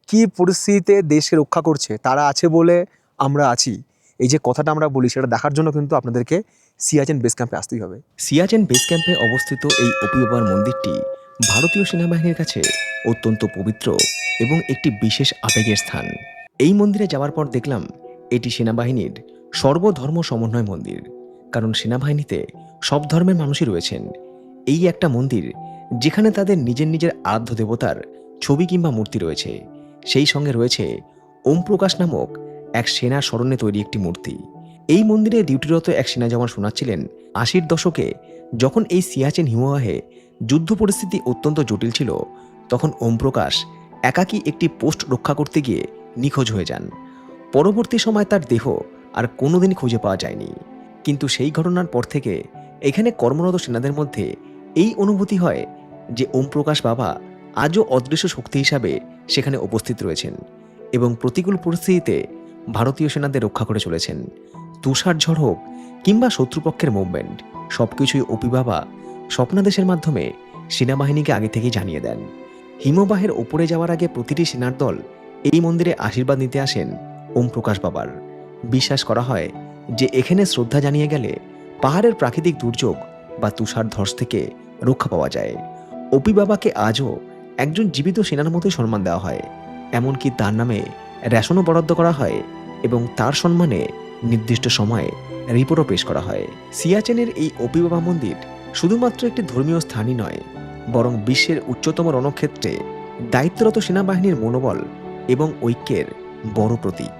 কী পরিস্থিতিতে দেশকে রক্ষা করছে, তারা আছে বলে আমরা আছি, এই যে কথাটা আমরা বলি, সেটা দেখার জন্য কিন্তু আপনাদেরকে সিয়াচেন বেস ক্যাম্পে আসতেই হবে। সিয়াচেন বেস ক্যাম্পে অবস্থিত এই ওপি বাবার মন্দিরটি ভারতীয় সেনাবাহিনীর কাছে অত্যন্ত পবিত্র এবং একটি বিশেষ আবেগের স্থান। এই মন্দিরে যাওয়ার পর দেখলাম এটি সেনাবাহিনীর সর্বধর্ম সমন্বয় মন্দির, কারণ সেনাবাহিনীতে সব ধর্মের মানুষই রয়েছেন। এই একটা মন্দির যেখানে তাদের নিজের নিজের আরাধ্য দেবতার ছবি কিংবা মূর্তি রয়েছে, সেই সঙ্গে রয়েছে ওম প্রকাশ নামক এক সেনার স্মরণে তৈরি একটি মূর্তি। এই মন্দিরে ডিউটিরত এক সেনা জওয়ান শোনাচ্ছিলেন 80-র দশকে যখন এই সিয়াচেন হিমবাহে যুদ্ধ পরিস্থিতি অত্যন্ত জটিল ছিল, তখন ওম প্রকাশ একাকী একটি পোস্ট রক্ষা করতে গিয়ে নিখোঁজ হয়ে যান। পরবর্তী সময় তার দেহ আর কোনোদিন খুঁজে পাওয়া যায়নি। কিন্তু সেই ঘটনার পর থেকে এখানে কর্মরত সেনাদের মধ্যে এই অনুভূতি হয় যে ওম প্রকাশ বাবা আজও অদৃশ্য শক্তি হিসাবে সেখানে উপস্থিত রয়েছেন এবং প্রতিকূল পরিস্থিতিতে ভারতীয় সেনাদের রক্ষা করে চলেছেন। তুষার ঝড় হোক কিংবা শত্রুপক্ষের মুভমেন্ট, সবকিছুই ওপি বাবা স্বপ্নাদেশের মাধ্যমে সেনাবাহিনীকে আগে থেকেই জানিয়ে দেন। হিমবাহের ওপরে যাওয়ার আগে প্রতিটি সেনার দল এই মন্দিরে আশীর্বাদ নিতে আসেন ওম প্রকাশ বাবার। বিশ্বাস করা হয় যে এখানে শ্রদ্ধা জানিয়ে গেলে পাহাড়ের প্রাকৃতিক দুর্যোগ বা তুষার ধস থেকে রক্ষা পাওয়া যায়। ওপি বাবাকে আজও একজন জীবিত সেনার মতোই সম্মান দেওয়া হয়, এমনকি তার নামে রেশনও বরাদ্দ করা হয় এবং তার সম্মানে নির্দিষ্ট সময়ে রিপোর্টও পেশ করা হয়। সিয়াচেনের এই ওপি বাবা মন্দির শুধুমাত্র একটি ধর্মীয় স্থানই নয়, বরং বিশ্বের উচ্চতম রণক্ষেত্রে দায়িত্বরত সেনাবাহিনীর মনোবল এবং ঐক্যের বড় প্রতীক।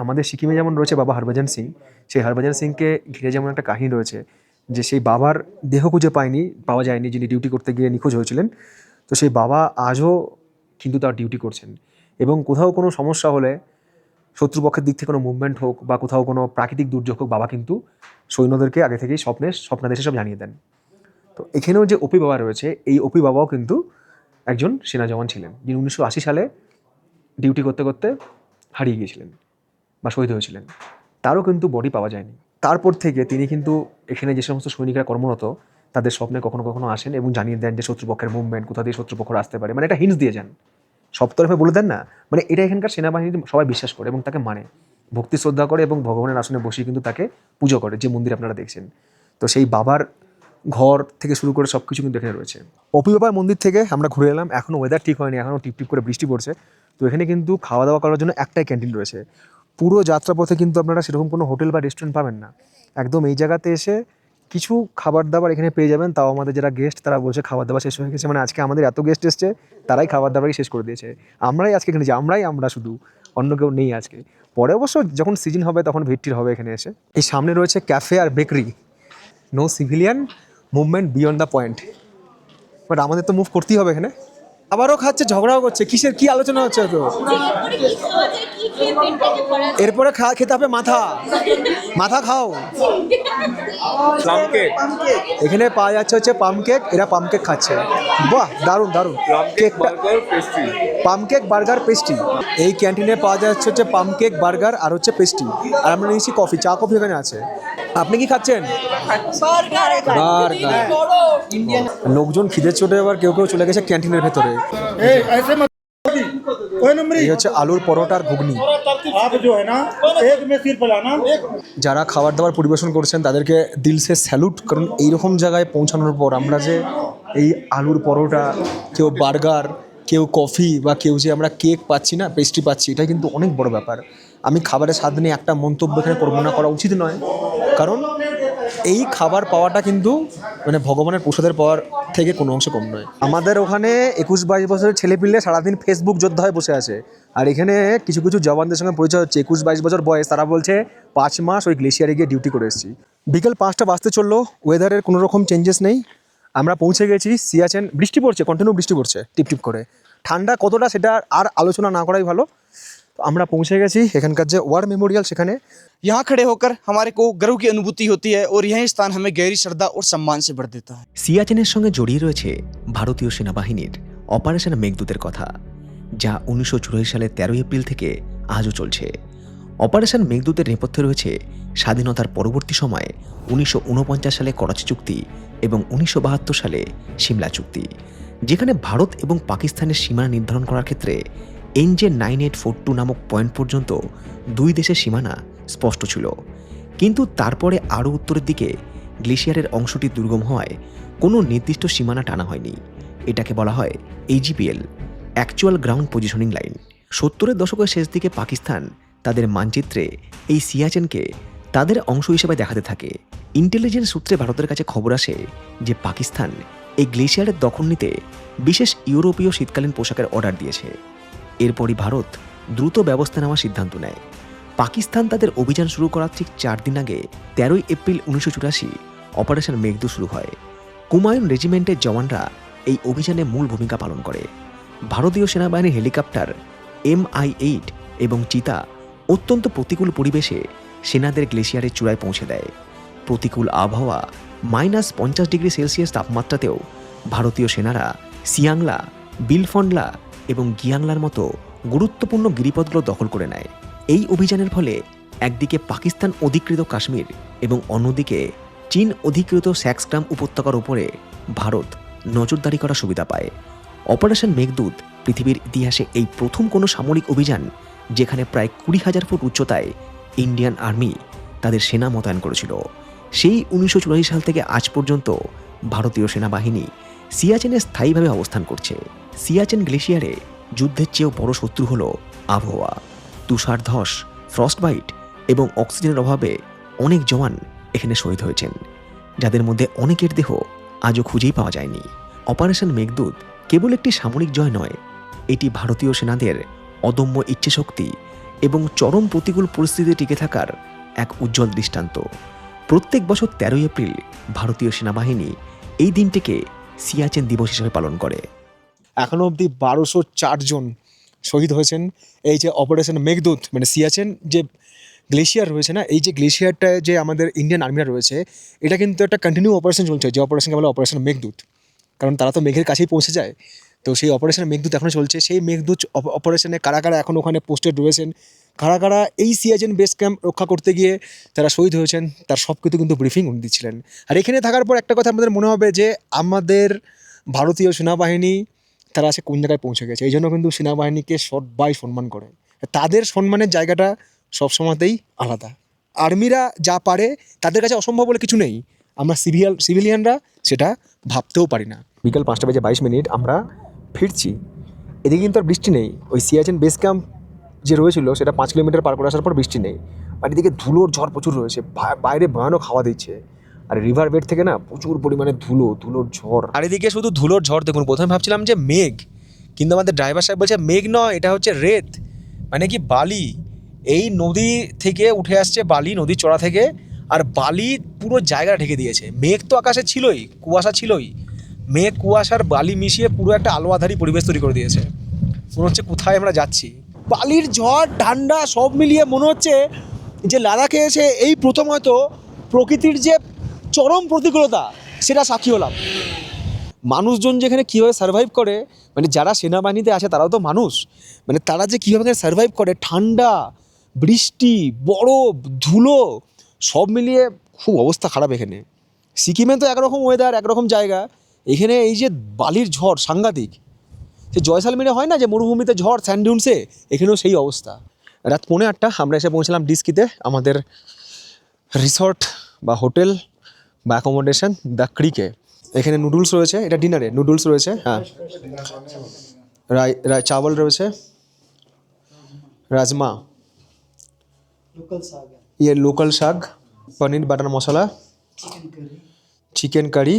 আমাদের সিকিমে যেমন রয়েছে বাবা হরভজন সিং, সেই হরভজন সিংকে ঘিরে যেমন একটা কাহিনী রয়েছে যে সেই বাবার দেহ খুঁজে পাওয়া যায়নি, যিনি ডিউটি করতে গিয়ে নিখোঁজ হয়েছিলেন। তো সেই বাবা আজও কিন্তু তার ডিউটি করছেন এবং কোথাও কোনো সমস্যা হলে, শত্রুপক্ষের দিক থেকে কোনো মুভমেন্ট হোক বা কোথাও কোনো প্রাকৃতিক দুর্যোগ হোক, বাবা কিন্তু সৈন্যদেরকে আগে থেকেই স্বপ্নাদেশে সব জানিয়ে দেন। তো এখানেও যে ওপি বাবা রয়েছে, এই ওপি বাবাও কিন্তু একজন সেনা জওয়ান ছিলেন, যিনি 1980 সালে ডিউটি করতে করতে হারিয়ে গিয়েছিলেন বা শহীদ হয়েছিলেন। তারও কিন্তু বডি পাওয়া যায়নি। তারপর থেকে তিনি কিন্তু এখানে যে সমস্ত সৈনিকরা কর্মরত, তাদের স্বপ্নে কখনো কখনো আসেন এবং জানিয়ে দেন যে শত্রুপক্ষের মুভমেন্ট, কোথা দিয়ে শত্রুপক্ষ আসতে পারে, মানে একটা হিন্টস দিয়ে যান, সব তরফে বলে দেন না। মানে এটা এখানকার সেনাবাহিনী সবাই বিশ্বাস করে এবং তাকে মানে, ভক্তি শ্রদ্ধা করে এবং ভগবানের আসনে বসিয়ে কিন্তু তাকে পুজো করে, যে মন্দির আপনারা দেখছেন। তো সেই বাবার ঘর থেকে শুরু করে সব কিছু কিন্তু এখানে রয়েছে। ওপি বাবার মন্দির থেকে আমরা ঘুরে এলাম, এখনও ওয়েদার ঠিক হয়নি, এখনও টিপটিপ করে বৃষ্টি পড়ছে। তো এখানে কিন্তু খাওয়া দাওয়া করার জন্য একটাই ক্যান্টিন রয়েছে। পুরো যাত্রাপথে কিন্তু আপনারা সেরকম কোনো হোটেল বা রেস্টুরেন্ট পাবেন না, একদম এই জায়গাতে এসে কিছু খাবার দাবার এখানে পেয়ে যাবেন। তাও আমাদের যারা গেস্ট, তারা বলছে খাবার দাবার শেষ হয়ে গেছে, মানে আজকে আমাদের এত গেস্ট এসছে, তারাই খাবার দাবারই শেষ করে দিয়েছে। আমরাই আজকে এখানে আমরা শুধু, অন্য কেউ নেই আজকে। পরে অবশ্য যখন সিজন হবে তখন ভিড় হবে এখানে এসে। এই সামনে রয়েছে ক্যাফে আর bakery, no civilian movement beyond the point, but আমাদের তো মুভ করতেই হবে এখানে। আবারও খাচ্ছে, ঝগড়াও করছে, কিসের কি আলোচনা হচ্ছে? তো এরপরে খেতে হবে মাথা খাও। এখানে পাওয়া যাচ্ছে হচ্ছে পাম কেক, এরা পাম কেক খাচ্ছে, বাহ দারুণ দারুণ। পাম কেক, বার্গার, পেস্ট্রি। এই ক্যান্টিনে পাওয়া যাচ্ছে হচ্ছে পাম কেক, বার্গার আর হচ্ছে পেস্ট্রি। আর আমরা নিয়েছি কফি, চা কফি এখানে আছে। আপনি কি খাচ্ছেন? বার্গার। লোকজন খিদের চোটে আবার কেউ কেউ চলে গেছে ক্যান্টিনের ভেতরে। এই হচ্ছে আলুর পরোটা আর ঘুগনি। आप जो है ना एक में सिर फैलाना যারা খাবার দাবার পরিবেশন করছেন তাদেরকে দিল সে স্যালুট, কারণ এইরকম জায়গায় পৌঁছানোর পর আমরা যে এই আলুর পরোটা, কেউ বার্গার, কেউ কফি বা কেউ যে আমরা কেক পাচ্ছি না, পেস্ট্রি পাচ্ছি, এটা কিন্তু অনেক বড় ব্যাপার। আমি খাবারের স্বাদ নিয়ে একটা মন্তব্য এখানে করবো না, করা উচিত নয়, কারণ এই খাবার পাওয়াটা কিন্তু মানে ভগবানের প্রসাদের পাওয়ার থেকে কোনো অংশ কম নয়। আমাদের ওখানে 21-22 বছরের ছেলেপিলে সারাদিন ফেসবুক যোদ্ধা হয়ে বসে আছে, আর এখানে কিছু কিছু জওয়ানদের সঙ্গে পরিচয় হচ্ছে, 21-22 বছর বয়স, তারা বলছে 5 মাস ওই গ্লেশিয়ারে গিয়ে ডিউটি করে এসেছি। বিকেল 5টা বাজতে চললো, ওয়েদারের কোনো রকম চেঞ্জেস নেই, আমরা পৌঁছে গেছি সিয়াচেন। বৃষ্টি পড়ছে, কন্টিনিউ বৃষ্টি পড়ছে টিপটিপ করে। ঠান্ডা কতটা সেটা আর আলোচনা না করাই ভালো। তো আমরা পৌঁছে গেছি এখানকার যে ওয়ার মেমোরিয়াল, সেখানে यहाँ खड़े होकर हमारे को गर्व की अनुभूति होती है और यही स्थान हमें गहरी श्रद्धा और सम्मान से भर देता है। সিয়াচেনের সঙ্গে জড়িয়ে রয়েছে ভারতীয় সেনাবাহিনীর অপারেশন মেঘদূতের কথা, যা 1984 সালের 13 এপ্রিল থেকে আজও চলছে। অপারেশন মেঘদূতের নেপথ্যে রয়েছে স্বাধীনতার পরবর্তী সময়ে 1949 সালে করাচি চুক্তি এবং 1972 সালে সিমলা চুক্তি, যেখানে ভারত এবং পাকিস্তানের সীমানা নির্ধারণ করার ক্ষেত্রে NJ 9842 নামক পয়েন্ট পর্যন্ত দুই দেশের সীমানা স্পষ্ট ছিল। কিন্তু তারপরে আরও উত্তরের দিকে গ্লেশিয়ারের অংশটি দুর্গম হওয়ায় কোনো নির্দিষ্ট সীমানা টানা হয়নি। এটাকে বলা হয় AGPL, actual ground positioning line. 70-এর দশকের শেষ দিকে পাকিস্তান তাদের মানচিত্রে এই সিয়াচেনকে তাদের অংশ হিসেবে দেখাতে থাকে। ইন্টেলিজেন্স সূত্রে ভারতের কাছে খবর আসে যে পাকিস্তান এই গ্লেশিয়ারের দখল নিতে বিশেষ ইউরোপীয় শীতকালীন পোশাকের অর্ডার দিয়েছে। এরপরই ভারত দ্রুত ব্যবস্থা নেওয়ার সিদ্ধান্ত নেয়। পাকিস্তান তাদের অভিযান শুরু করার ঠিক 4 দিন আগে 13 এপ্রিল 1984 অপারেশন মেঘদূত শুরু হয়। কুমায়ুন রেজিমেন্টের জওয়ানরা এই অভিযানে মূল ভূমিকা পালন করে। ভারতীয় সেনাবাহিনীর হেলিকপ্টার MI-8 এবং চিতা অত্যন্ত প্রতিকূল পরিবেশে সেনাদের গ্লেশিয়ারের চূড়ায় পৌঁছে দেয়। প্রতিকূল আবহাওয়া -50 ডিগ্রি সেলসিয়াস তাপমাত্রাতেও ভারতীয় সেনারা সিয়াংলা, বিলফন্ডলা এবং গিয়াংলার মতো গুরুত্বপূর্ণ গিরিপথগুলো দখল করে নেয়। এই অভিযানের ফলে একদিকে পাকিস্তান অধিকৃত কাশ্মীর এবং অন্যদিকে চীন অধিকৃত স্যাক্সগ্রাম উপত্যকার উপরে ভারত নজরদারি করার সুবিধা পায়। অপারেশন মেঘদূত পৃথিবীর ইতিহাসে এই প্রথম কোনো সামরিক অভিযান যেখানে প্রায় 20,000 ফুট উচ্চতায় ইন্ডিয়ান আর্মি তাদের সেনা মোতায়েন করেছিল। সেই 1984 সাল থেকে আজ পর্যন্ত ভারতীয় সেনাবাহিনী সিয়াচেনে স্থায়ীভাবে অবস্থান করছে। সিয়াচেন গ্লেশিয়ারে যুদ্ধের চেয়েও বড় শত্রু হলো আবহাওয়া। তুষার ধস, ফ্রস্টবাইট এবং অক্সিজেনের অভাবে অনেক জওয়ান এখানে শহীদ হয়েছেন, যাদের মধ্যে অনেকের দেহ আজও খুঁজেই পাওয়া যায়নি। অপারেশন মেঘদূত কেবল একটি সামরিক জয় নয়, এটি ভারতীয় সেনাদের অদম্য ইচ্ছেশক্তি এবং চরম প্রতিকূল পরিস্থিতিতে টিকে থাকার এক উজ্জ্বল দৃষ্টান্ত। প্রত্যেক বছর 13 এপ্রিল ভারতীয় সেনাবাহিনী এই দিনটিকে সিয়াচেন দিবস হিসেবে পালন করে। এখনও অবধি 1204 জন শহীদ হয়েছেন এই যে অপারেশন মেঘদূত, মানে সিয়াচেন যে গ্লেশিয়ার রয়েছে না, এই যে গ্লেশিয়ারটায় যে আমাদের ইন্ডিয়ান আর্মিরা রয়েছে, এটা কিন্তু একটা কন্টিনিউ অপারেশন চলছে, যে অপারেশনকে বলে অপারেশন মেঘদূত, কারণ তারা তো মেঘের কাছেই পৌঁছে যায়। তো সেই অপারেশন মেঘদূত এখনও চলছে। সেই মেঘদূত অপারেশনে কারা কারা এখন ওখানে পোস্টেড রয়েছেন, কারা কারা এই সিয়াচেন বেস ক্যাম্প রক্ষা করতে গিয়ে তারা শহীদ হয়েছেন, তার সব কিছু কিন্তু ব্রিফিং উনি দিচ্ছিলেন। আর এখানে থাকার পর একটা কথা আমাদের মনে হবে যে আমাদের ভারতীয় সেনাবাহিনী তারা আছে কোন জায়গায় পৌঁছে গেছে। এই জন্য কিন্তু সেনাবাহিনীকে সবাই সম্মান করে, তাদের সম্মানের জায়গাটা সবসময়তেই আলাদা। আর্মিরা যা পারে তাদের কাছে অসম্ভব বলে কিছু নেই, আমরা সিভিলিয়ানরা সেটা ভাবতেও পারি না। বিকাল 5:22 আমরা ফিরছি। এদিকে কিন্তু আর বৃষ্টি নেই, ওই সিয়াচেন বেস ক্যাম্প যে রয়েছিল সেটা 5 কিলোমিটার পার করে আসার পর বৃষ্টি নেই, আর এদিকে ধুলোর ঝড় প্রচুর রয়েছে, বাইরে ভয়ানক হাওয়া দিচ্ছে, আর রিভার বেড থেকে না প্রচুর পরিমাণে ধুলোর ঝড়। আর এদিকে শুধু ধুলোর ঝড় দেখুন। প্রথমে ভাবছিলাম যে মেঘ, কিন্তু আমাদের ড্রাইভার সাহেব বলছে মেঘ নয়, এটা হচ্ছে রেত, মানে কি বালি। এই নদী থেকে উঠে আসছে বালি, নদীর চড়া থেকে, আর বালি পুরো জায়গা ঢেকে দিয়েছে। মেঘ তো আকাশে ছিলই, কুয়াশা ছিলই, মেঘ কুয়াশার বালি মিশিয়ে পুরো একটা আলো আঁধারি পরিবেশ তৈরি করে দিয়েছে। মনে হচ্ছে কোথায় আমরা যাচ্ছি। বালির ঝড়, ঠান্ডা সব মিলিয়ে মনে হচ্ছে যে লাদাখে এসে এই প্রথম হয়তো প্রকৃতির যে চরম প্রতিকূলতা সেটা সাক্ষী হলাম। মানুষজন যেখানে কীভাবে সার্ভাইভ করে, মানে যারা সেনাবাহিনীতে আছে তারাও তো মানুষ, মানে তারা যে কীভাবে সার্ভাইভ করে, ঠান্ডা, বৃষ্টি, বরফ, ধুলো সব মিলিয়ে খুব অবস্থা খারাপ এখানে। সিকিমে তো একরকম ওয়েদার, একরকম জায়গা, এখানে এই যে বালির ঝড় সাংঘাতিক। যে জয়সালমীরে হয় না যে মরুভূমিতে ঝড় স্যান্ডডিউন্সে, এখানেও সেই অবস্থা। রাত 8:45 আমরা এসে পৌঁছলাম ডিস্কিতে, আমাদের রিসর্ট বা হোটেল বা অ্যাকোমোডেশন দ্য ক্রিকে। এখানে নুডলস রয়েছে, এটা ডিনারে নুডলস রয়েছে, হ্যাঁ, চাवल রয়েছে, রাজমা, ये लोकल শাক, পনির বাটার মশলা, চিকেন কারি,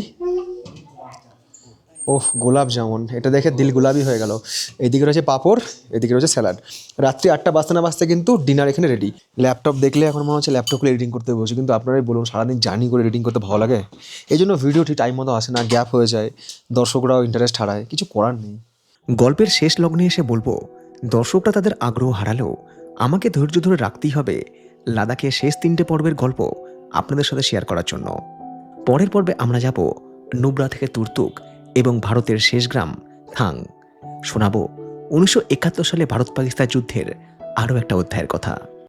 ওহ গোলাপ জামুন, এটা দেখে দিল গোলাপি হয়ে গেল। এদিকে রয়েছে পাঁপড়, এদিকে রয়েছে স্যালাড। রাত্রি 8টা বাজতে না বাজতে কিন্তু ডিনার এখানে রেডি। ল্যাপটপ দেখলে এখন মনে হচ্ছে ল্যাপটপে এডিটিং করতে বসে, কিন্তু আপনারাই বলুন সারাদিন জার্নি করে এডিটিং করতে ভালো লাগে? এই জন্য ভিডিও ঠিক টাইম মতো আসে না, গ্যাপ হয়ে যায়, দর্শকরাও ইন্টারেস্ট হারায়, কিছু করার নেই। গল্পের শেষ লগ্নে এসে বলবো, দর্শকরা তাদের আগ্রহ হারালেও আমাকে ধৈর্য ধরে রাখতেই হবে লাদাখের শেষ 3টে পর্বের গল্প আপনাদের সাথে শেয়ার করার জন্য। পরের পর্বে আমরা যাব নুব্রা থেকে তুর্তুক এবং ভারতের শেষ গ্রাম থাং। শোনাবো 1971 সালে ভারত পাকিস্তান যুদ্ধের আরও একটা অধ্যায়ের কথা।